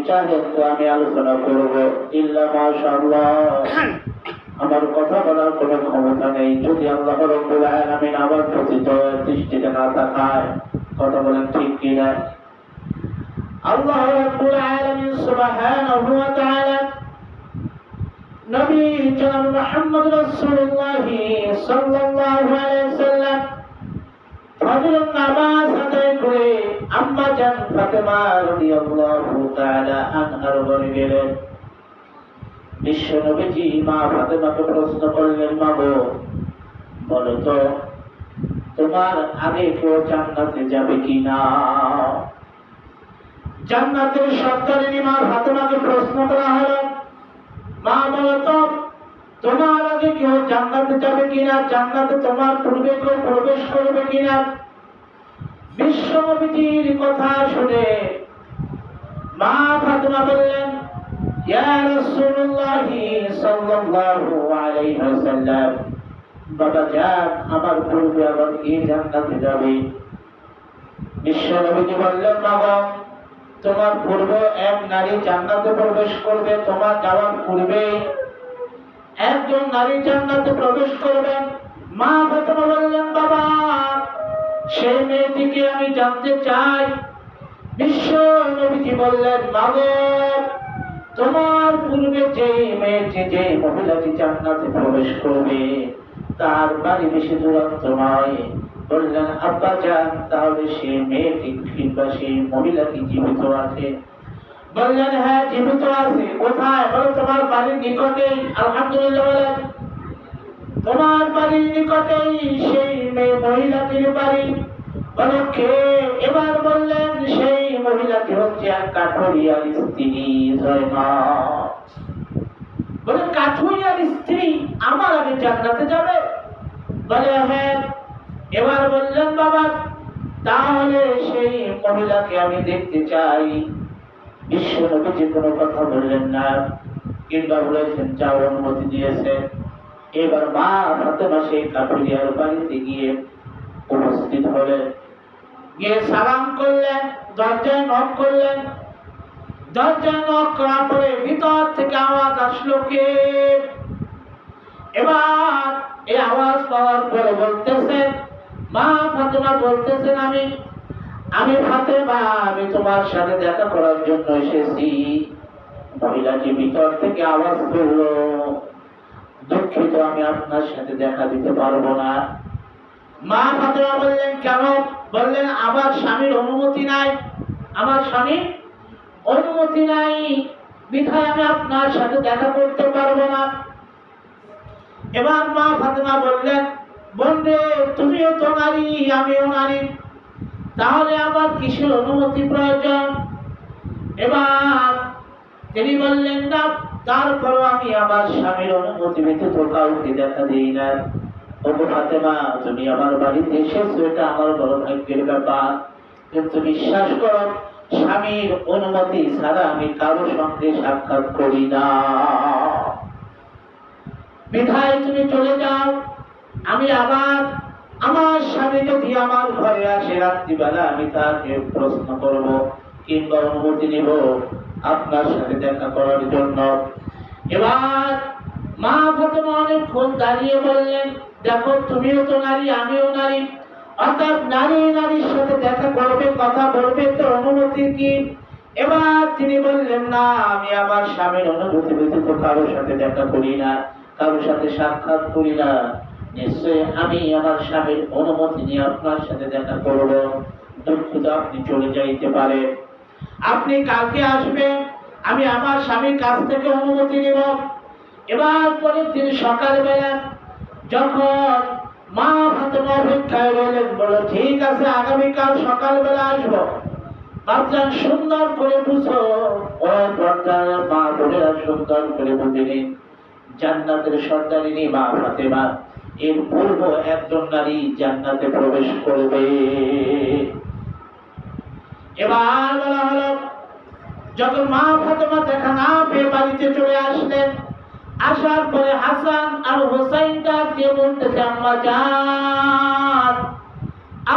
চাহেন তো আমি আলোচনা করবো, ইল্লা মাশাআল্লাহ আমার কথা বলার কোনো ক্ষমতা নেই যদি আল্লাহ রাব্বুল আলামিন আমার প্রতি দয়ার দৃষ্টিতে না তাকায়। কথা বলেন ঠিক কিনা? আল্লাহ রাব্বুল আলামিন সুবহানাহু ওয়া তাআলা নবী জনাব মুহাম্মদ রাসূলুল্লাহ সাল্লাল্লাহু আলাইহি ওয়াসাল্লাম ফজরের নামাজ আদায় করে আম্মা জান ফাতেমা রাদিয়াল্লাহু তাআলা আনহার ঘরে গেলেন। বিশ্ব নবীজি মা ফাতেমাকে প্রশ্ন করলেন, মা গো বলো তো তোমার আগে কেউ জান্নাতে যাবে কিনা? জান্নাতের সর্দারিনী মা ফাতেমাকে প্রশ্ন করা হলো, মা বলো তো তোমার আগে কেউ জান্নাতে যাবে কিনা? জান্নাতে তোমার পূর্বে কেউ প্রবেশ করবে কিনা? বিশ্ব নবীজির কথা শুনে মা ফাতেমা বললেন, ইয়া রাসূলুল্লাহ সাল্লাল্লাহু আলাইহি ওয়াসাল্লাম, বাবা জান আমার পূর্বে আবার কে জান্নাতে যাবে? বিশ্ব নবীজি বললেন, বাবা তোমার পূর্বে এক নারী জান্নাতে প্রবেশ করবে, তোমার যাওয়ার পূর্বে একজন নারী জান্নাতে প্রবেশ করবেন। মা ফাতেমা বললেন, বাবা সেই মেয়েটিকে আমি জানতে চাই। বিশ্ব নবীজি বললেন, বাবা তোমার পূর্বে যে মেয়েটি, যে মহিলাটি জান্নাতে প্রবেশ করবে তার বাড়ি বেশি দূরত্ব নয়। বললেন, আব্বা জান তাহলে সেই মেয়েটি কিংবা সেই মহিলাটি জীবিত আছে? বললেন, হ্যাঁ জীবিত আছে। কোথায়? বলো তোমার বাড়ির নিকটেই। আলহামদুলিল্লাহ বলেন, তোমার বাড়ির নিকটেই সেই মেয়ে মহিলাটির বাড়ি। বলো কে? এবার বললেন, সেই মহিলাটি হচ্ছে এক কাঠুরিয়ার স্ত্রী জয়নব। বলে কাঠুরিয়ার স্ত্রী আমার আগে জান্নাতে যাবে? বলে হ্যাঁ। এবার বললেন, বাবা তাহলে সেই মহিলাকে আমি দেখতে চাই। বিশ্ব নবীজি কোনো কথা বললেন না, কিংবা বলেছেন যাও, অনুমতি দিয়েছে। এবার মা ফাতেমা সেই কাঠুরিয়ার বাড়িতে গিয়ে উপস্থিত হলেন, গিয়ে সালাম করলেন, দরজায় নক করলেন। দরজায় নক করার পরে ভিতর থেকে আওয়াজ আসলো, কে? এবার এই আওয়াজ পাওয়ার পরে বলতেছেন, মা ফাতেমা বলতেছেন, আমি ফাতেমা, আমি তোমার সাথে দেখা করার জন্য এসেছি। মহিলাটি ভিতর থেকে আওয়াজ করলো, দুঃখিত আমি আপনার সাথে দেখা দিতে পারবো না। মা ফাতেমা বললেন, কেন? বললেন, আমার স্বামীর অনুমতি নাই, আমার স্বামীর অনুমতি নাই, বিধায় আমি আপনার সাথে দেখা করতে পারবো না। এবার মা ফাতেমা বললেন, বোন রে তুমিও তো নারী, আমিও নারী, তাহলে আমার কিসের অনুমতি প্রয়োজন? এবার তিনি বললেন, না তারপরও আমি আমার স্বামীর অনুমতি ব্যতীত কাউকে দেখা দিই না। ওগো ফাতেমা তুমি আমার বাড়িতে এসেছো, এটা আমার বড় ভাগ্যের ব্যাপার, কিন্তু বিশ্বাস করো স্বামীর অনুমতি ছাড়া আমি কারোর সঙ্গে সাক্ষাৎ করি না। বিধায় তুমি চলে যাও। আমি আবার আমার স্বামী যদি আমার ঘরে আসে রাত্রিবেলা, আমি তাকে প্রশ্ন করব কিংবা অনুমতি নিব আপনার সাথে দেখা করার জন্য। এবার মা ফাতেমা অনেকক্ষণ দাঁড়িয়ে বললেন, দেখো তুমিও তো নারী, আমিও নারী, অর্থাৎ নারী নারীর সাথে দেখা করবে, কথা বলবে, তো অনুমতি কি? এবার তিনি বললেন, না আমি আমার স্বামীর অনুমতি ব্যতীত কারোর সাথে দেখা করি না, কারোর সাথে সাক্ষাৎ করি না। নিশ্চয় আমি আমার স্বামীর অনুমতি নিয়ে আপনার সাথে দেখা করব। দুঃখিত আপনি চলে যাইতে পারেন, আপনি কালকে আসবেন, আমি আমার স্বামীর কাছ থেকে অনুমতি নেব। এবার পরের দিন সকালবেলা যখন মা ফাতেমা অপেক্ষায় রইলেন, বলল ঠিক আছে আগামীকাল সকালবেলা আসবো। বাচ্চান সুন্দর করে বুঝো, ও পর্দার মা বোনেরা সুন্দর করে বুঝে নিন, জান্নাতের সর্দারিনী মা ফাতেমা এর পূর্ব একজন নারী জান্নাতে প্রবেশ করবে। এবার বলা হলো, যখন মা ফাতেমা দেখা না পেয়ে বাড়িতে চলে আসলেন, আসার পরে হাসান আর হোসাইনটা কে বলতেছে, আম্মা জান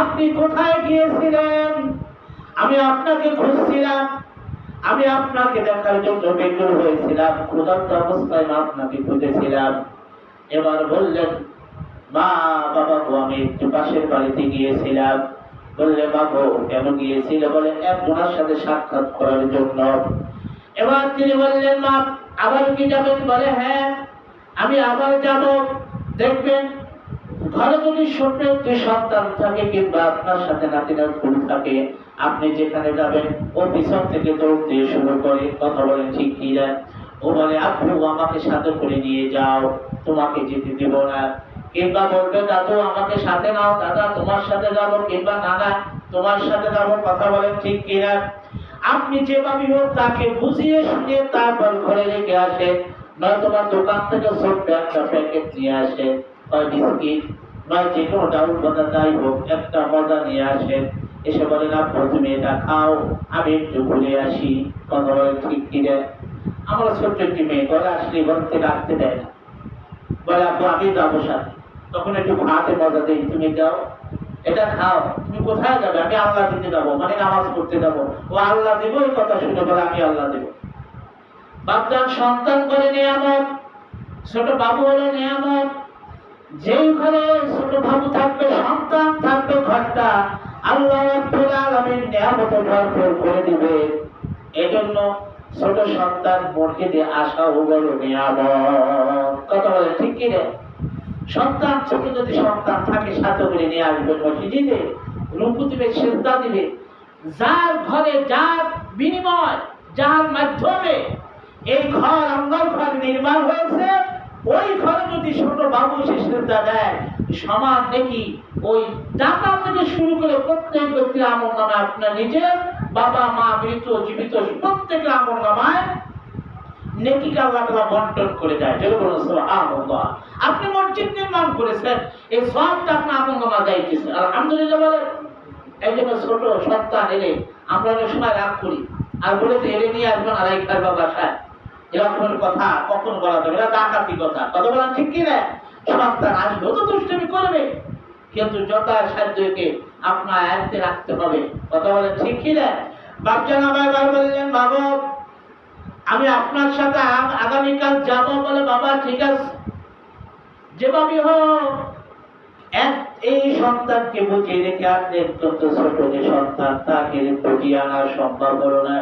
আপনি কোথায় গিয়েছিলেন? আমি আপনাকে খুঁজছিলাম, আমি আপনাকে দেখার জন্য বেকুল হয়েছিলাম, ক্ষুধার্ত অবস্থায় আপনাকে খুঁজেছিলাম। এবার বললেন, মা বাবা গো, আমি একটু পাশের বাড়িতে গিয়েছিলাম। বললে, বাবু কেন গিয়েছিল? বলে, একজনের সাথে সাক্ষাৎ করার জন্য। এবার তিনি বললেন, মা আবার কি যাবেন? বলে, হ্যাঁ আমি আবার যাব। দেখবেন ঘরে যদি ছোট্ট একটি সন্তান থাকে কিংবা আপনার সাথে নাতিনাত ফুল থাকে, আপনি যেখানে যাবেন ও পিছন থেকে দৌড় দিয়ে শুরু করে। কথা বলেন ঠিক কি না? ও বলে, আব্বু আমাকে সাথে করে নিয়ে যাও, তোমাকে যেতে দেব না। কিংবা বলবে, দাদু আমাকে সাথে নাও, দাদা তোমার সাথে যাবো, কিংবা নানা তোমার সাথে যাবো। কথা বলেন ঠিক কিনা? আপনি যেভাবে হোক তাকে বুঝিয়ে শুনিয়ে তারপর ঘরে রেখে আসেন, নয়তোবা দোকান থেকে ছোট্ট একটা প্যাকেট নিয়ে আসেন, বা বিস্কিট বা যে কোনো ডাউল বাদা যাই হোক একটা মজা নিয়ে আসেন। এসে বলেন, আব্বু তুমি এটা খাও, আমি একটু ঘুরে আসি। কথা বলেন ঠিক কিনা? আমার ছোট্ট একটি মেয়ে ঘরে আসলে ঘর থেকে রাখতে দেয় না, বলে আব্বু আমি যাবো সাথে। তখন একটু ভাতে মজা দেই, তুমি যাও এটা খাও। তুমি কোথায় যাবে? আমি আল্লাহ দিতে যাবো, মানে নামাজ পড়তে যাবো। ও আল্লাহ দিব এই কথা শুনে বলে, আমি আল্লাহ দেব। বাপজান সন্তান করে নিয়ামত, ছোট বাবু হলো নিয়ামত। যেই ঘরে ছোট বাবু থাকবে, সন্তান থাকবে, ঘরটা আল্লাহ রাব্বুল আলামিন নিয়ামতে ভরপুর করে দিবে। এজন্য ছোট সন্তান মসজিদে আসাও বড় নিয়ামত। কথা বলে ঠিক কি রে? সন্তান ছোট যদি সন্তান থাকে সাথে করে নিয়ে আসবে মসজিদে, রুকু দিবে, সিজদা দিবে। যার ঘরে যার বিনিময়, যার মাধ্যমে এই ঘর আল্লাহর ঘর নির্মাণ হয়েছে, ওই ঘরে যদি ছোট বাবু সে সিজদা দেয়, সমান নাকি ওই দাতা থেকে শুরু করে প্রত্যেক ব্যক্তির আমল নামে, আপনার নিজের বাবা মা মৃত জীবিত প্রত্যেকের আমল নামায় নেকিকে আল্লাহ তাআলা বন্টন করে দেয়। যেরকম সুবহানাল্লাহ, আপনি মসজিদ নির্মাণ করেছেন, এই সবটা আপনার আমল নামা যাইতেছে, আলহামদুলিল্লাহ বলেন। এই জন্য ছোট সন্তান এলে আমরা অনেক সময় রাগ করি আর বলে তো এলে নিয়ে আসবেন আর এই খাবার বাসায়, এরকমের কথা কখন বলা যাবে? এটা ডাকাতি কথা। কথা বলেন ঠিক কি না? সন্তান আসবে তো দুষ্টুমি করবে, কিন্তু যথাসাধ্যকে আপনার আয়ত্তে রাখতে হবে। কথা বলেন ঠিক কি না? বাপজান আবার বললেন, বাবা আমি আপনার সাথে আগামীকাল যাব। বলে, বাবা ঠিক আছে, যেভাবে হোক এই সন্তানকে বুঝিয়ে রেখে আসলে অত্যন্ত ছোট যে সন্তান, তাকে বুঝিয়ে আনা সম্ভব হলো না।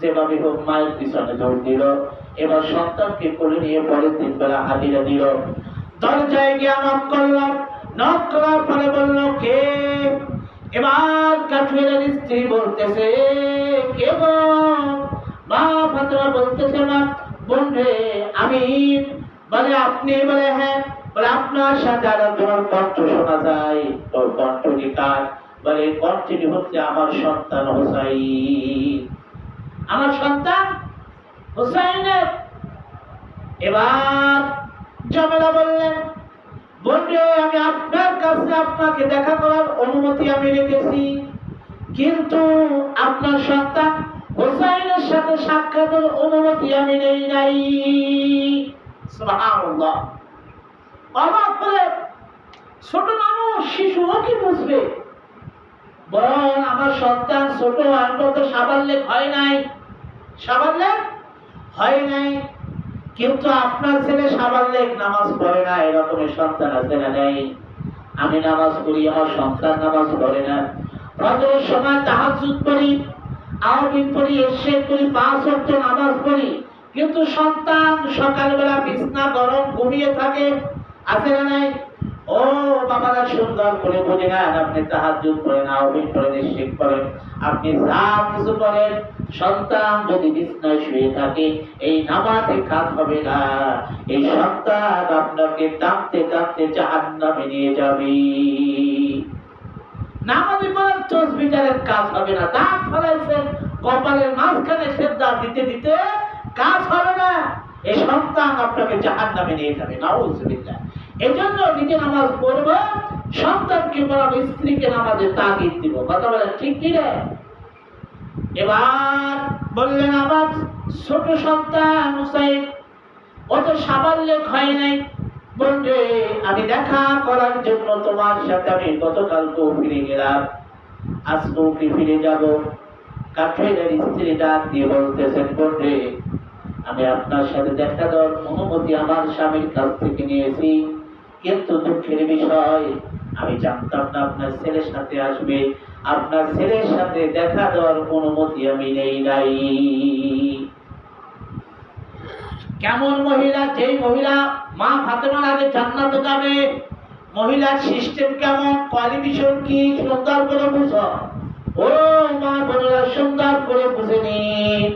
যেভাবে হোক মায়ের পিছনে দৌড় দিল। এবার সন্তানকে করে নিয়ে পরের দিন বেলা হাজিরা দিল। দরজায় গিয়ে নক করলাম, নক করার পরে বলল, কে? এবার কাঠুরের স্ত্রী বলতেছে, কে গো? মা ফাতেমা বলতেছে, মা বোন রে আমি। বলে, আপনি? বলে, হ্যাঁ। বলে, আপনার সাথে আর তোমার কণ্ঠ শোনা যায়, তোর কণ্ঠটি কার? বলে, কণ্ঠটি হচ্ছে আমার সন্তান হুসাইন, আমার সন্তান হুসাইনের। এবার জামেলা বললেন, বোন রে আমি আপনার কাছে আপনাকে দেখা করার অনুমতি আমি রেখেছি, কিন্তু আপনার সন্তান হুসাইনের সাথে সাক্ষাতের অনুমতি আমি নেই নাই। সুবহানাল্লাহ। অবাক হলে ছোট মানুষ, শিশু ও কি বুঝবে? বল আমার সন্তান ছোট, আমরা তো সাবাল্যেক হয় নাই, সাবাল্যেক হয় নাই, কিন্তু আপনার ছেলে সাবাল্যেক নামাজ পড়ে না, এরকমের সন্তান আছে না? নেই। আমি নামাজ পড়ি, আমার সন্তান নামাজ পড়ে না। ফজরের সময় তাহাজ্জুদ পড়ি, আওয়াবিন পড়ি, ইশরাক পড়ি, 5 ওয়াক্ত নামাজ পড়ি, কিন্তু সন্তান সকালবেলা বিছনা গরম ঘুমিয়ে থাকে, আছে না নাই? ও বাবারা সুন্দর করে বুঝে নেন, আপনি তাহাজ্জুদ পড়েন, আওয়াবিন পড়েন, ইশরাক পড়েন, আপনি যা কিছু করেন, সন্তান যদি বিছনায় শুয়ে থাকে এই নামাজে কাজ হবে না। এই সন্তান আপনাকে টানতে টানতে জাহান্নামে নিয়ে যাবে। নামাজে পড়ার তসবিহের কাজ হবে না। দাঁত ফলাইছেন কপালের মাঝখানে সেজদা দিতে দিতে কাজ হবে না। এই সন্তান আপনাকে জাহান্নামে নিয়ে যাবে। নাউযুবিল্লাহ। এজন্য নিজে নামাজ পড়ব, সন্তানকে পড়াবো, স্ত্রীকে নামাজে তাগিদ দিব। কথা বলেন ঠিক কি রে? এবার বললেন, আমার ছোট সন্তান হুসাইন ও তো সাবাল্যেক হয় নাই। বন্ধু আমি দেখা করার জন্য তোমার সাথে আমি গতকালকেও ফিরে গেলাম, আজকেও কি ফিরে যাব। কাঠের স্ত্রী ডাক দিয়ে বলতেছেন, বোনরে, আমি আপনার সাথে দেখা দেওয়ার অনুমতি আমার স্বামীর কাছ থেকে নিয়েছি, কিন্তু দুঃখের বিষয় আমি জানতাম না আপনার ছেলের সাথে আসবে, আপনার ছেলের সাথে দেখা দেওয়ার অনুমতি আমি নেই নাই। কেমন মহিলা? যেই মহিলা মা ফাতেমার আগে জান্নাতে যাবে, মহিলার সিস্টেম কেমন, কোয়ালিফিকেশন কি, সুন্দর করে বুঝো। ও মা বোনেরা, সুন্দর করে বুঝে নিন।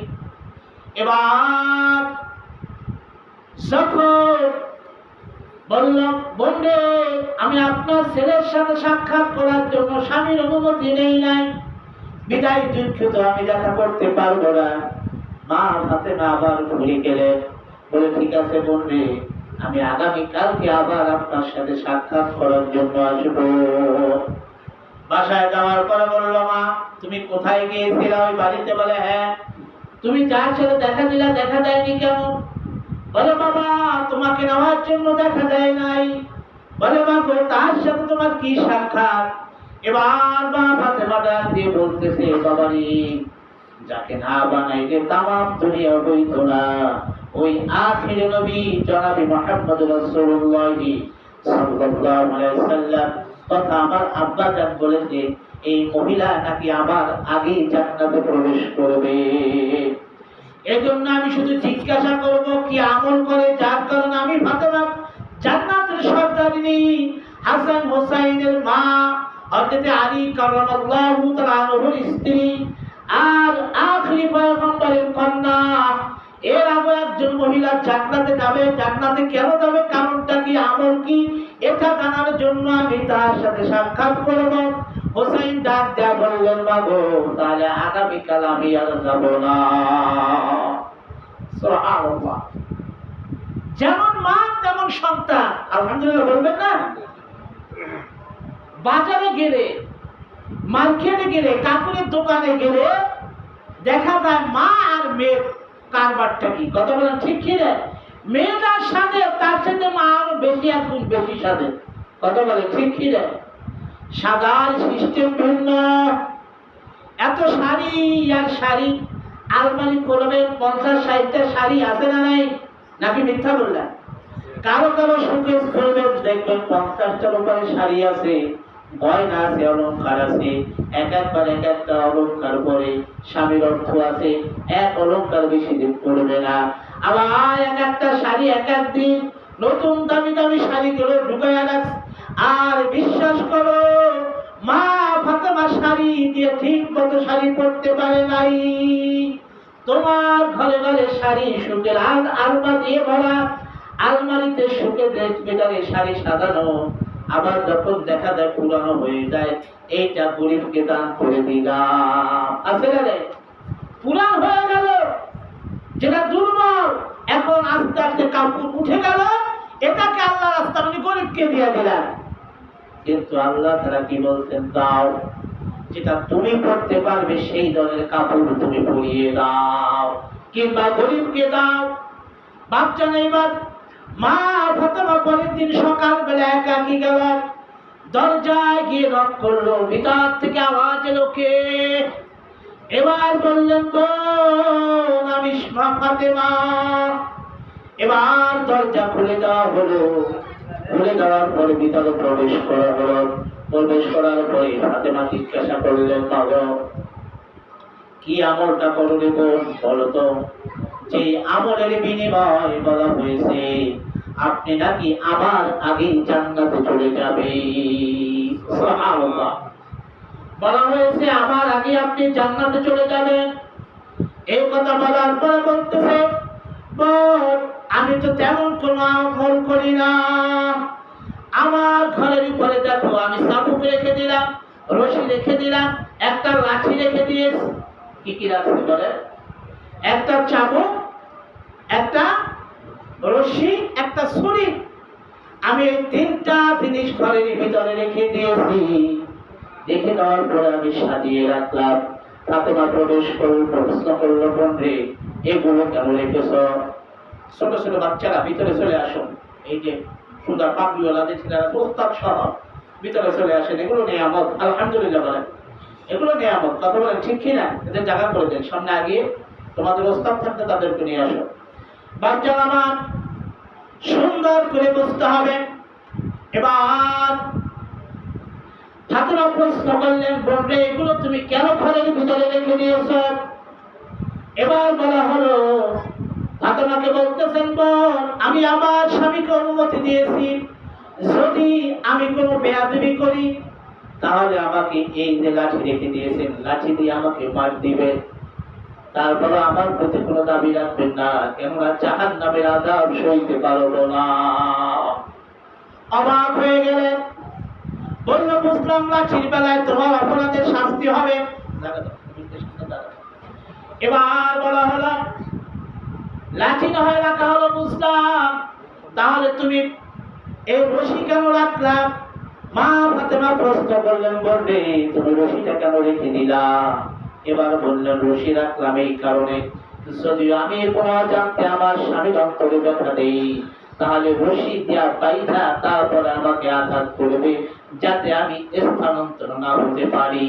এবার যখন বললাম, বোনরে, আমি আপনার ছেলের সাথে সাক্ষাৎ করার জন্য স্বামীর অনুমতি নেই নাই, বিদায় দুঃখিত, আমি দেখা করতে পারবো না। মা ফাতেমা আবার ঘুরে গেলেন, বলে, ঠিক আছে বোনরে, আমি আগামীকালকে আবার আপনার সাথে সাক্ষাৎ করার জন্য আসবো। বাসায় যাওয়ার পরে বলল, মা তুমি কোথায় গিয়েছিলে ওই বাড়িতে? বলে, হ্যাঁ। তুমি যার সাথে দেখা দিলা, দেখা দেয়নি কেন? বলে, বাবা তোমাকে নেওয়ার জন্য দেখা দেয় নাই। বলে, মা গো, তার সাথে তোমার কি সাক্ষাৎ? এবার মা ফাতেমা ডাক দিয়ে বলতেছে, বাবারে, যাকে না বানাইলে তামাম দুনিয়া হইত না, ওই আখির নবী জনাবে মুহাম্মদ রাসূলুল্লাহ সাল্লাল্লাহু আলাইহি ওয়াসাল্লাম কথা আমার আব্বা জান বলেছে, এই মহিলা নাকি আমার আগে জান্নাতে প্রবেশ করবে। এজন্য আমি শুধু জিজ্ঞাসা করব, কি আমল করে যার কারণে আমি ফাতেমা জান্নাতের সর্দারিনী, হাসান হোসাইনের মা, হযরত আলী কারামাল্লাহু তাআলা আনহুর স্ত্রী, আর আখিরি পয়গম্বরের কন্যা, এর আগে একজন মহিলা জান্নাতে যাবে। জান্নাতে কেন যাবে, কারণটা কি, আমল কি, এটা জানার জন্য আমি তার সাথে সাক্ষাৎ করব। হোসাইন ডাক দেয়া বললেন, বাবু তাহলে আগামীকাল আমি আর যাব না। সুবহানাল্লাহ। যেমন মা তেমন সন্তান, আলহামদুলিল্লাহ বলবেন না? বাজারে গেলে, মার্কেটে গেলে, কাপড়ের দোকানে গেলে দেখা যায় মা আর মেয়ের কারবারটা কি, কথা বলেন ঠিক কি রে? মেয়েটার সাথে তার সাথে মা আরো বেশি, এক গুণ বেশি সাথে, কথা বলেন ঠিক কি রে? সাদার সিস্টেম ভিন্ন। এত শাড়ি আর শাড়ি, আলমারি করবেন 50-60টা শাড়ি আছে না নাই? নাকি মিথ্যা বললেন? কারো কারো শোকেস করবেন, দেখবেন 50টার উপরে শাড়ি আছে, গয়না আছে, অলংকার আছে, এক একটা অলংকার পরে স্বামীর অর্থ আছে, এক অলংকার বেশি দিন পড়বে না। আবার এক একটা শাড়ি এক একদিন নতুন দামি দামি শাড়িগুলো ঢুকাইয়া রাখছে। আর বিশ্বাস করো, মা ফাতেমা শাড়ি দিয়ে ঠিক মতো শাড়ি পরতে পারে নাই। তোমার ঘরে ঘরে শাড়ি সুখের আলমা দিয়ে ভরা, আলমারিতে সুখে বেটারে শাড়ি সাজানো, আবার যখন দেখা যায় পুরানো হয়ে যায়, এইটা গরিবকে দান করে দিলাম। আছে না রে? পুরান হয়ে গেল, যেটা দুর্বল, এখন আস্তে আস্তে কাপড় উঠে গেল, এটাকে আল্লাহ রাস্তা মানে গরিবকে দিয়ে দিলাম। কিন্তু আল্লাহ তারা কি বলতেন, দাও, যেটা তুমি পড়তে পারবে সেই ধরনের কাপড় তুমি পরিয়ে দাও, কিংবা গরিবকে দাও। বাচ্চা নেই। মা ফাতেমা পরের দিন সকালবেলা একাকি গেল, দরজায় গিয়ে নক করলো, ভিতর থেকে আওয়াজ এলো, কে? এবার বললেন, বোন আমি ফাতেমা। এবার দরজা খুলে দেওয়া হলো। খুলে দেওয়ার পরে ভিতরে প্রবেশ করা হলো। প্রবেশ করার পরে ফাতেমা জিজ্ঞাসা করলেন, বাবা কি আমলটা করলে বোন, বলো তো? যে আমলের বিনিময় বলা হয়েছে আপনি নাকি আমার আগেই জান্নাতে চলে যাবে। সুবহানাল্লাহ। বলা হয়েছে আমার আগে আপনি জান্নাতে চলে যাবেন। এই কথা বলার পরে বলতেছে, বোন আমি তো তেমন কোনো আমল করি না। আমার ঘরের উপরে দেখো, আমি চাবুক রেখে দিলাম, রশি রেখে দিলাম, একটা লাঠি রেখে দিয়েছি। কি কি রাখছি বলে? একটা চাবুক, একটা রশি, একটা ছুরি। আমি এই 3টা জিনিস ঘরের ভিতরে রেখে দিয়েছি। রেখে দেওয়ার পরে আমি সাজিয়ে রাখলাম। ফাতেমা প্রবেশ করল, প্রশ্ন করল, বোন রে এগুলো কেন রেখেছ? ছোট ছোট বাচ্চারা ভিতরে চলে আসুন। এই যে সুন্দর পাগড়িওয়ালাদের ছেলেরা প্রস্তাব সহ ভিতরে চলে আসেন, এগুলো নিয়ে আমার আলহামদুলিল্লাহ বলেন। এগুলো নিয়ামত, কথা বলেন ঠিক কিনা? এদের জায়গা করে দেন, সামনে আগিয়ে তোমাদের ওস্তাদ থাকতে তাদেরকে নিয়ে আসো। বাচ্চা আমার সুন্দর করে বুঝতে হবে। এবার ঠাকুর প্রশ্ন করলেন, বলবে এগুলো তুমি কেন ঘরের ভিতরে রেখে দিয়েছ? এবার বলা হলো, ফাতেমাকে বলতেছেন, বোন আমি আমার স্বামীকে অনুমতি দিয়েছি, যদি আমি কোনো বেয়াদবি করি তাহলে আমাকে এই যে লাঠি রেখে দিয়েছেন, লাঠি দিয়ে আমাকে মার দিবেন, তারপরে আমার প্রতি কোনো দাবি রাখবেন না, কেননা জাহান্নামের আযাব সইতে পারবো না। অবাক হয়ে গেলেন, বলল বুঝলাম লাঠির বেলায় তোমার অপরাধের শাস্তি হবে। এবার বলা হলো, লাঠি না হয় রাখা হলো বুঝলাম, তাহলে তুমি এই রশি কেন রাখলাম? মা ফাতেমা প্রশ্ন করলেন, বলবে তুমি রশিটা কেন রেখে দিলা? এবার বললেন, রশি রাখলাম এই কারণে, যদিও আমি কোনো জানতে আমার স্বামীর অন্তরে ব্যথা দেই, তাহলে রশি দিয়া বাইধা তারপরে আমাকে আঘাত করবে, যাতে আমি স্থানান্তর না হতে পারি।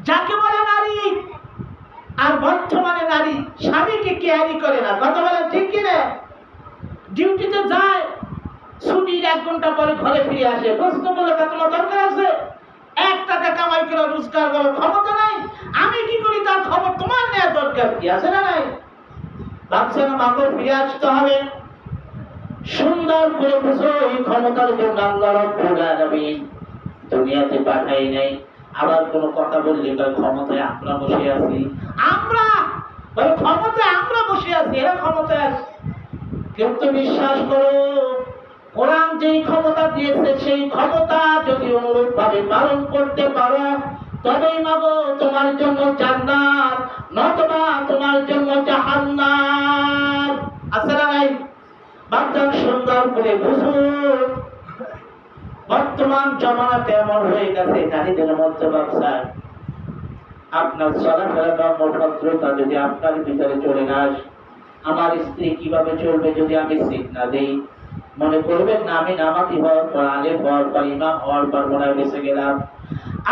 যাকে বলে নারী, আর বর্তমানে নারী স্বামীকে কেয়ারি করে না, কথা বলে ঠিক কিনা? ডিউটিতে যায়, ছুটির 1 ঘন্টা পরে ঘরে ফিরে আসে, প্রশ্ন করলে তোমার দরকার আছে? 1 টাকা কামাই করে রোজগার করার ক্ষমতা নাই, আমি কি করি তার খবর তোমার নেওয়ার দরকার কি আছে না নাই? ভাবছেন মাকে ফিরে আসতে হবে। সুন্দর করে বুঝো, এই ক্ষমতার জন্য আল্লাহ রাব্বুল আলামিন দুনিয়াতে পাঠাই নাই। আবার কোনো কথা বললে ক্ষমতায় আমরা বসে আছি, আমরা ক্ষমতায় আমরা বসে আছি, এরা ক্ষমতায় আছে। কিন্তু বিশ্বাস করো, কোরআন যেই ক্ষমতা দিয়েছে সেই ক্ষমতা যদি অনুরূপ ভাবে পালন করতে পারো, তবেই মাগো তোমার জন্য জান্নাত, নতুবা তোমার জন্য জাহান্নাম। আছে না নাই? বাচ্চার সুন্দর করে বুঝুন, বর্তমান জমানাতে এমন হয়ে গেছে নারীদের মধ্যে ব্যবসায়। আপনার চলাফেরা ভদ্রতা যদি আপনার ভিতরে চলে না আসে, আমার স্ত্রী কিভাবে চলবে যদি আমি শিখ না দেই? মনে করবেন না আমি নামাজি হওয়ার পর, আলেম হওয়ার পর, ইমাম হওয়ার পর মনে হয় বেঁচে গেলাম।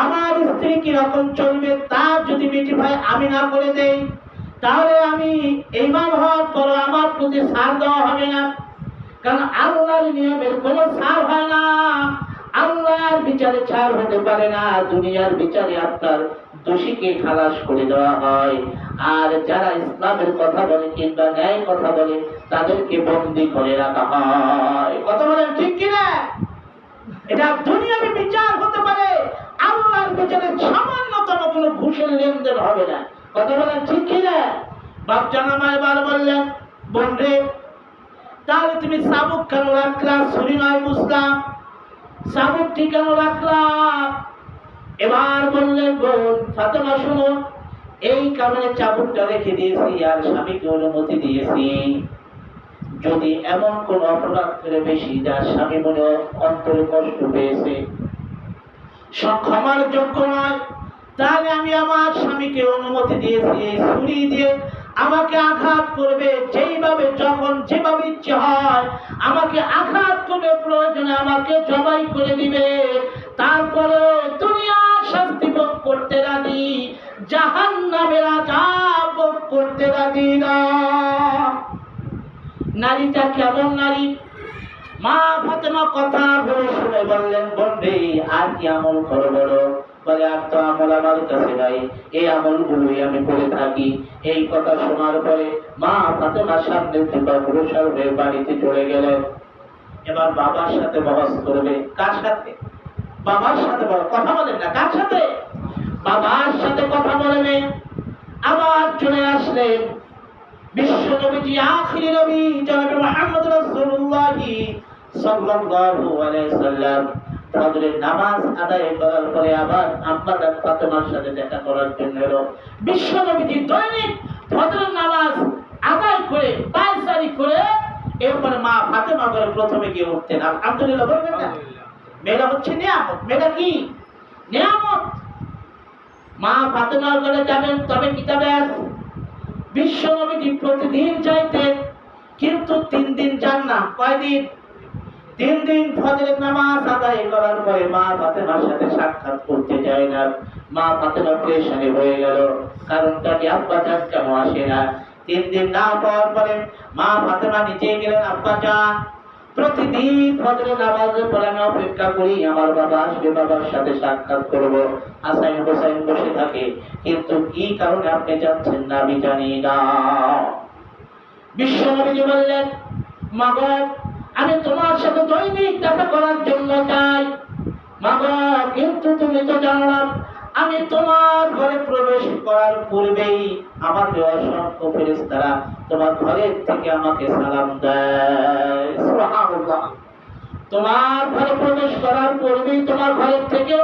আমার স্ত্রী কিরকম চলবে তার যদি বেটি ভাই আমি না করে দেই, তাহলে আমি ইমাম হওয়ার পর আমার প্রতি ছাড় দেওয়া হবে না। কারণ আল্লাহর নিয়মের কোনো ছাড় হয় না, আল্লাহর বিচারে ছাড় হতে পারে না। দুনিয়ার বিচারে আপনার দোষীকে খালাস করে দেওয়া হয়, আর যারা ইসলামের কথা বলে কিংবা ন্যায় কথা বলে তাদেরকে বন্দী করে রাখা হয়। কথা বলেন ঠিক কিনা? এটা দুনিয়াবি বিচার হতে পারে, আল্লাহর বিচারে সামান্যতম কোনো ঘুষের লেনদেন হবে না। কথা বলেন ঠিক কিনা? বাপ জানামা এবার বললেন, বোন রে তাহলে তুমি চাবুক কেন রাখলা? ছুরি নয় বুঝলাম, চাবুকটি কেন রাখলা? এবার বললেন, বোন ফাতেমা শোনো, এই কারণে চাবুকটা রেখে দিয়েছি আর স্বামীকে অনুমতি দিয়েছি, যদি এমন কোন অপরাধ করে বেশি যার স্বামী মনে অন্তরে কষ্ট পেয়েছে, ক্ষমার যোগ্য নয়, তাহলে আমি আমার স্বামীকে অনুমতি দিয়েছি এই ছুরি দিয়ে আমাকে আঘাত করবে, যেইভাবে যখন যেভাবে ইচ্ছে হয় আমাকে আঘাত করবে, প্রয়োজনে আমাকে জবাই করে দিবে, তারপরে দুনিয়ার শাস্তি ভোগ করতে রাজি, জাহান্নামের আযাব ভোগ করতে রাজি না। নারীটা কেমন নারী? মা ফাতেমা কথা বলে শুনে বললেন, বলবে আর কি আমল করো বলো? বলে আর তো আমল আমার কাছে নাই, এই আমলগুলোই আমি করে থাকি। এই কথা শোনার পরে মা ফাতেমা সামনে থেকে অগ্রসর হয়ে বাড়িতে চলে গেলেন। এবার বাবার সাথে বহস করবে। কার সাথে? বাবার সাথে কথা বলেন না, কার সাথে? বাবার সাথে কথা বলবেন। আবার চলে আসলেন বিশ্ব নবীজি, আখিরি নবী জনাবে মুহাম্মদ রাসূলুল্লাহ সাল্লাল্লাহু আলাইহি সাল্লাম ফজরের নামাজ আদায় করার পরে আবার আম্মা ফাতেমার সাথে দেখা করার জন্য এলো। বিশ্ব নবীজি দৈনিক ফজরের নামাজ আদায় করে পায়চারি করে এরপরে মা ফাতেমা করে প্রথমে গিয়ে উঠতেন। আলহামদুলিল্লাহ বলবেন না? মেয়েরা হচ্ছে নিয়ামত। মেয়েরা কি নিয়ামত? মা ফাতেমার ঘরে যাবেন তবে কিতাবে আছে বিশ্ব নবীজি প্রতিদিন চাইতেন, কিন্তু 3 দিন যান না। কয়দিন? 3 দিন ফজরের নামাজ আদায় করার পরে মা ফাতেমার সাথে সাক্ষাৎ করতে যায় না। মা ফাতেমা পেরেশানি হয়ে গেল, কারণটা কি আব্বা জান কেন আসে না? 3 দিন না পাওয়ার পরে মা ফাতেমা নিচে গেলেন, আব্বা জান প্রতিদিন ফজরের নামাজের পরে আমি অপেক্ষা করি আমার বাবা আসবে, বাবার সাথে সাক্ষাৎ করব। হাসান হোসেন বসে থাকে, কিন্তু কি কারণে আপনি যাচ্ছেন না আমি জানি না। বিশ্বনবী বললেন, মা গো আমি তোমার সাথে দৈনিক দেখা করার জন্য যাই মা গো, কিন্তু তুমি তো জানো না আমি তোমার ঘরে প্রবেশ করার পূর্বেই আমাকে অসংখ্য ফেরেশতারা তোমার ঘরের থেকে আমাকে সালাম দেয়। সুবহানাল্লাহ। তোমার ঘরে প্রবেশ করার পূর্বেই তোমার ঘরের থেকে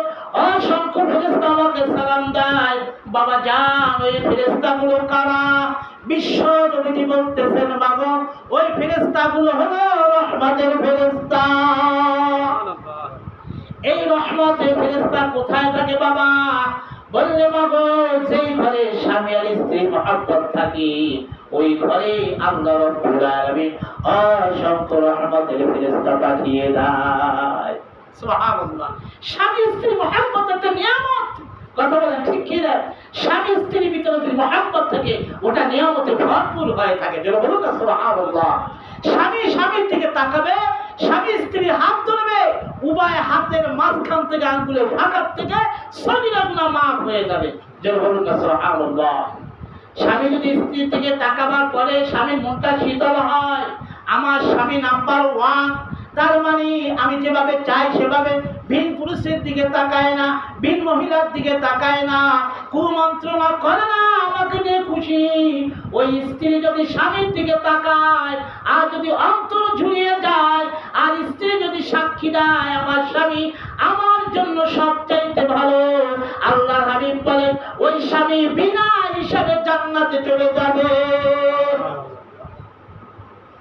অসংখ্য ফেরেশতা আমাকে সালাম দেয়। বাবা জান ওই ফেরেশতাগুলো কারা? বিশ্ব নবী বলতেছেন, বাবা ওই ফেরেশতাগুলো হলো রহমতের ফেরেশতা। এই রহমতের ফেরেশতা কোথায় থাকে বাবা? বললে মাগো যেই ঘরে স্বামী আর স্ত্রী মহব্বত থাকে ওই ঘরে আল্লাহ রাব্বুল আলামিন অসংখ্য রহমতের ফেরেশতা পাঠিয়ে দেয়। সুবহানাল্লাহ। স্বামী স্ত্রী মহব্বত একটা নিয়ামত। কথা বলেন ঠিক কি না? স্বামী স্ত্রীর ভিতরে যদি মহব্বত থাকে ওটা নিয়ামতে ভরপুর হয়ে থাকে। যেটা বলুন না সুবহানাল্লাহ। স্বামী স্বামীর দিকে তাকাবে, স্বামী স্ত্রীর হাত ধরবে, উভয় হাতের মাঝখান থেকে আঙ্গুলের ফাঁকার থেকে সগীরা গুনাহ মাফ হয়ে যাবে। যেটা বলুন না সুবহানাল্লাহ। স্বামী যদি স্ত্রীর দিকে তাকাবার পরে স্বামীর মনটা শীতল হয়, আমার স্বামী নাম্বার 1, তার মানে আমি যেভাবে চাই সেভাবে ভিন পুরুষের দিকে তাকায় না, ভিন মহিলার দিকে তাকায় না, কুমন্ত্রণা করে না, আমাকে নিয়ে খুশি। ওই স্ত্রী যদি স্বামীর দিকে তাকায় আর যদি অন্তর ঝুলিয়ে যায় আর স্ত্রী যদি সাক্ষী দেয় আমার স্বামী আমার জন্য সবচাইতে ভালো, আল্লাহ হাবিব বলেন ওই স্বামী বিনা হিসাবে জান্নাতে চলে যাবে।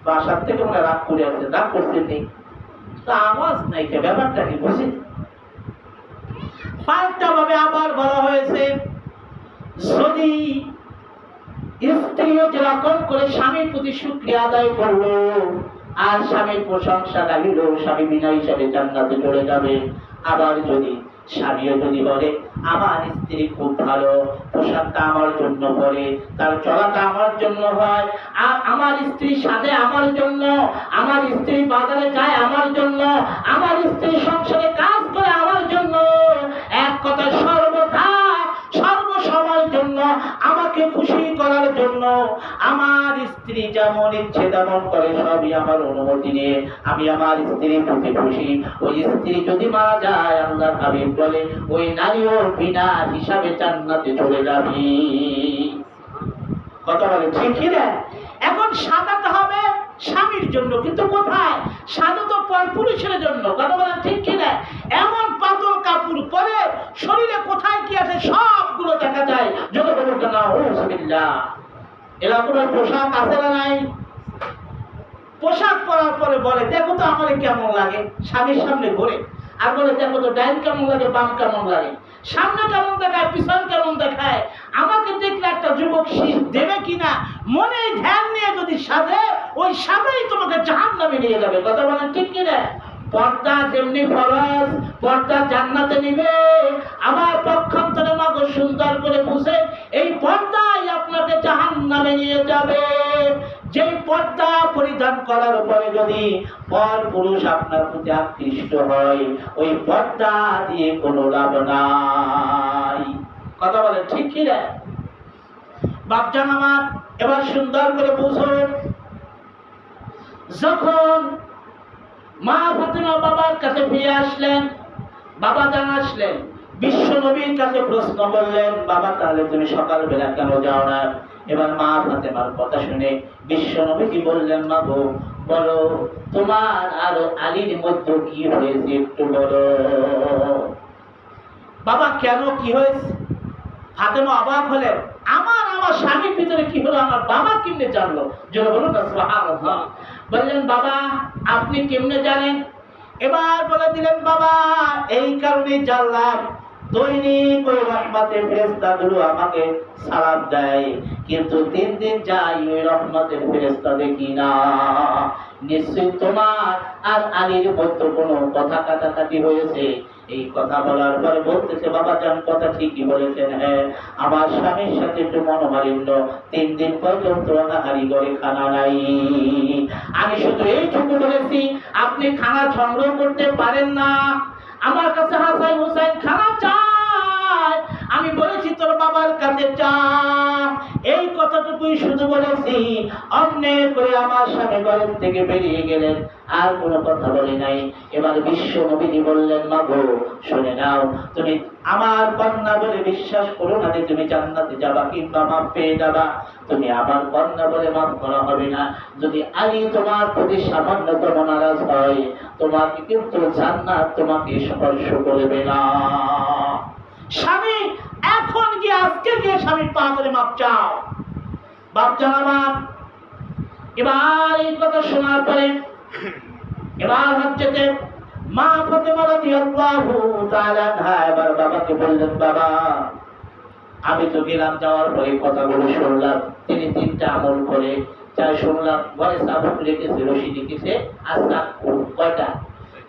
বাসার থেকে মনে রাগ করে আছে, রাগ করছেন নেই তা আওয়াজ নাই, ব্যাপারটা কি বুঝি? পাল্টা ভাবে আবার বলা হয়েছে, যদি স্ত্রীও যেরকম করে স্বামীর প্রতি শুকরিয়া আদায় করলো আর স্বামীর প্রশংসা গাইল, স্বামী বিনা হিসাবে জান্নাতে চলে যাবে। আবার যদি স্বামীও যদি বলে আমার স্ত্রী খুব ভালো, পোশাকটা আমার জন্য পরে, তার চলাটা আমার জন্য হয়, আর আমার স্ত্রী সাথে আমার জন্য, আমার স্ত্রী বাজারে যায় আমার জন্য, আমার স্ত্রী সংসারে কাজ করে আমার জন্য, এক কথা সর্বদা সর্বসময়ের জন্য আমাকে খুশি করার জন্য, আমার স্ত্রী যেমন ইচ্ছে তেমন করে সবই আমার অনুমতি নিয়ে আমি আমার স্ত্রীর প্রতি খুশি। ওই স্ত্রী যদি মারা যায় আল্লাহর হাবিব বলে ওই নারীও বিনা হিসাবে জান্নাতে চলে যাবে। কথা বলে ঠিক কি না? এখন সাদাটা হবে স্বামীর জন্য, কিন্তু কোথায়? সাদা তো পুরুষের জন্য। কথা বলে ঠিক কি না? এমন পাতল কাপড় পরে শরীরে কোথায় কি আছে সবগুলো দেখা যায়। যত বলুন না আউযুবিল্লাহ। এরকম পোশাক আছে না নাই? পোশাক পরার পরে বলে দেখো তো আমার কেমন লাগে, স্বামীর সামনে ঘুরে আর বলে দেখো তো ডাইন কেমন লাগে, বাম কেমন লাগে, সামনে কেমন দেখায়, পিছন কেমন দেখায়, আমাকে দেখলে একটা যুবক শীষ দেবে কিনা মনে ধ্যান নিয়ে যদি সাজে ওই সাজেই তোমাকে জাহান্নামে নিয়ে যাবে। কথা বলেন ঠিক কিনা? পর্দা যেমনি ফরজ, পর্দা জান্নাতে নিবে, আবার পক্ষান্তরে মাগো সুন্দর করে বুঝে এই পর্দাই আপনাকে জাহান্নামে নিয়ে যাবে। যেই পর্দা পরিধান করার পরে যদি পর পুরুষ আপনার প্রতি আকৃষ্ট হয় ওই পর্দা দিয়ে কোনো লাভ নাই। কথা বলেন ঠিক কি রে বাপজান আমার? এবার সুন্দর করে বুঝুন, যখন মা ফাতেমা বাবার কাছে ফিরে আসলেন, বাবা জান আসলেন, বিশ্ব নবীর কাছে প্রশ্ন করলেন, বাবা তাহলে তুমি সকালবেলা কেন যাও না? এবার মা ফাতেমার কথা শুনে বিশ্ব নবী কি বললেন, মা গো বলো তোমার আর আলীর মধ্যে কি হয়েছে একটু বলো। বাবা কেন কি হয়েছে? ফাতেমা অবাক হলেন, আমার স্বামীর ভিতরে কি হলো আমার বাবা কেমনে জানলো? যেন বলুন না সুবহানাল্লাহ। বললেন বাবা আপনি কেমনে জানেন? এবার বলে দিলেন বাবা এই কারণে জানলাম, দৈনিক ওই রহমতের ফেরেশতাগুলো আমাকে সালাম দেয়, কিন্তু 3 দিন যাই ওই রহমতের ফেরেশতা দেখি না। নিশ্চয় তোমার আর আলীর মধ্যে কোনো কথা কাটাকাটি হয়েছে, এই কথা বলার পরে বলতেছে, বাবা জান কথা ঠিকই বলেছেন, হ্যাঁ আমার স্বামীর সাথে একটু মনোমালিন্য, 3 দিন পর্যন্ত আহারি করে খানা নাই। আমি শুধু এইটুকু বলেছি, আপনি খানা সংগ্রহ করতে পারেন না, আমার কাছে হাসান হোসেন খানা চায়, আমি বলেছি তোর বাবার কাছে চা, এই কথাটুকুই শুধু বলেছি। অন্যায় করে আমার স্বামী ঘরের থেকে বেরিয়ে গেলেন, আর কোনো কথা বলে নাই। এবার বিশ্ব নবীজি বললেন, মা গো শুনে নাও, তুমি আমার কন্যা বলে বিশ্বাস করো না যে তুমি জান্নাতে যাবা কিংবা মাপ পেয়ে যাবা, তুমি আমার কন্যা বলে মাপ করা হবে না। যদি আলী তোমার প্রতি সামান্যতম নারাজ হয়, তোমাকে কিন্তু জান্নাত তোমাকে স্পর্শ করবে না। স্বামী এখন গিয়ে আজকে গিয়ে স্বামীর পা ধরে মাপ চাও। বাপ জানাবান এবার এই কথা শোনার পরে এবার হচ্ছে যে মা ফাতেমা রাদিয়াল্লাহু তাআলা আনহা এবার বাবাকে বললেন, বাবা আমি তো গেলাম, যাওয়ার পরে কথাগুলো শুনলাম, তিনি 3টা আমল করে যা শুনলাম, ঘরে সাবুক রেখেছে, রশি রেখেছে, আর কয়টা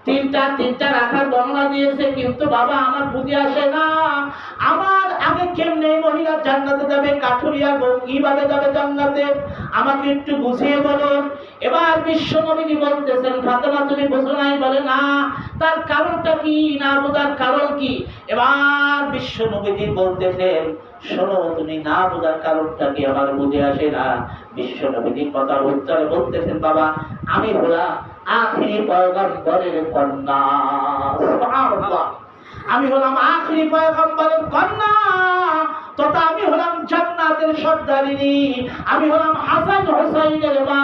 3টা রাখার বর্ণনা দিয়েছে। কিন্তু বাবা আমার বুঝে আসে না, আমার আগে কেমনে মহিলা জান্নাতে যাবে, কাঠুরিয়া বউ কিভাবে যাবে জান্নাতে, আমাকে একটু বুঝিয়ে বলুন। এবার বিশ্ব নবী বলতেছেন, ফাতেমা তুমি বুঝো নাই? বলে না, তার কারণটা কি, না বোঝার কারণ কি? এবার বিশ্ব নবী বলতেছেন, শোনো তুমি না বোঝার কারণটা কি আমার বুঝে আসে না। বিশ্ব নবী কথার উত্তরে বলতেছেন, বাবা আমি হলাম আখিরি পয়গম্বরের কন্যা, সুবহানাল্লাহ, আমি হলাম আখিরি পয়গম্বরের কন্যা, তথা আমি হলাম জান্নাতের সর্দারিনী, আমি হলাম হাসান হোসাইনের মা।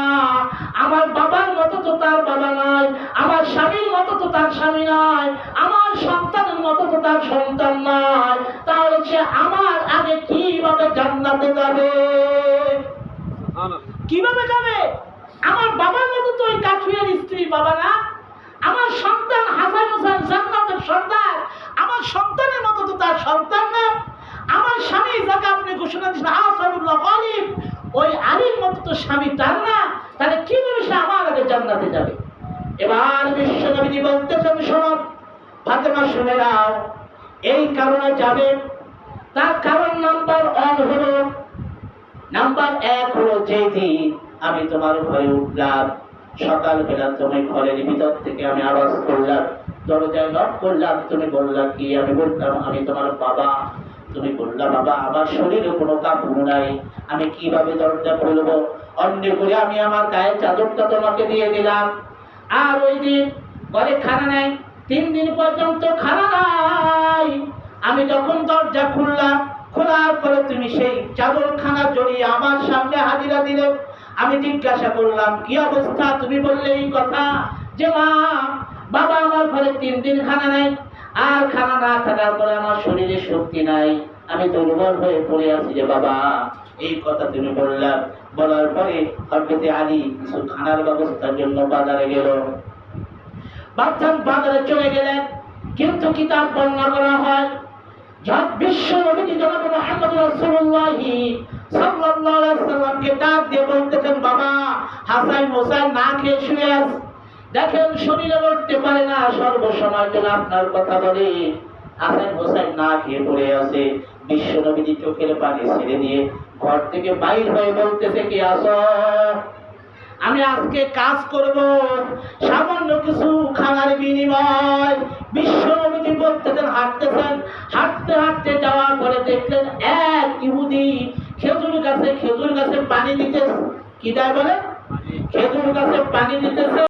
আমার বাবার মতো তো তার বাবা নাই, আমার স্বামীর মতো তো তার স্বামী নাই, আমার সন্তানের মতো তো তার সন্তান নাই, তাহলে সে আমার আগে কিভাবে জান্নাতে যাবে? কিভাবে যাবে? আমার বাবার মতো তো ওই কাঠুরিয়ার স্ত্রী বাবা না, আমার সন্তান হাসান হোসেন জান্নাতের সর্দার, আমার সন্তানের মতো তো তার সন্তান না, আমার স্বামী যাকে আপনি ঘোষণা দিচ্ছেন আসাদুল্লাহ গালিব, ওই আলীর মতো তো স্বামী তার না, তাহলে কিভাবে সে আমার আগে জান্নাতে যাবে? এবার বিশ্ব নবী বলতেছেন, শোনো ফাতেমা শুনে নাও, এই কারণে যাবে। তার কারণ নাম্বার 1 হলো, নাম্বার 1 হলো, যেদিন আমি তোমার ঘরে উঠলাম, সকালবেলা তুমি ঘরের ভিতর থেকে আমি আওয়াজ করলাম, দরজায় নক করলাম, তুমি বললা কি? আমি বললাম আমি তোমার বাবা। তুমি বললা, বাবা আমার শরীরে কোনো কাপড় নাই, আমি কিভাবে দরজা খুলবো? অন্য করে আমি আমার গায়ের চাদরটা তোমাকে দিয়ে দিলাম। আর ওই দিন ঘরে খানা নাই, 3 দিন পর্যন্ত খানা নাই। আমি যখন দরজা খুললাম, খোলার পরে তুমি সেই চাদর খানা জড়িয়ে আমার সামনে হাজিরা দিলে। আমি জিজ্ঞাসা করলাম কি অবস্থা? তুমি বললে এই কথা যে মা বাবা আমার ঘরে 3 দিন খানা নাই, আর খানা না থাকার পরে আমার শরীরে শক্তি নাই, আমি দুর্বল হয়ে পড়ে আছি যে বাবা, এই কথা তুমি বললাম। বলার পরে হযরত আলী কিছু খানার ব্যবস্থার জন্য বাজারে গেল। বাজারে চলে গেলেন, কিন্তু কিতাব বর্ণনা করা হয় বিশ্ব নবী জনাব মুহাম্মদ রাসূলুল্লাহ সাল্লাল্লাহু আলাইহি ওয়াসাল্লামকে ডাক দিয়ে বলতেছেন, বাবা হাসান হোসেন না খেয়ে শুয়ে আছে, দেখেন শরীরে লড়তে পারে না, সর্বসময় যেন আপনার কথা বলে। হাসান হোসেন না খেয়ে পড়ে আছে। বিশ্ব নবী চোখের পানি ছেড়ে দিয়ে ঘর থেকে বাইর হয়ে বলতেছে, কি আসো, আমি আজকে কাজ করব, সামান্য কিছু খানার বিনিময়। বিশ্ব নবী বলতেছেন, হাঁটতেছেন, হাঁটতে হাঁটতে যাওয়ার পরে দেখলেন এক ইহুদি খেজুর গাছে পানি দিতেছে। কি তাই বলে? খেজুর গাছে পানি দিতেছে।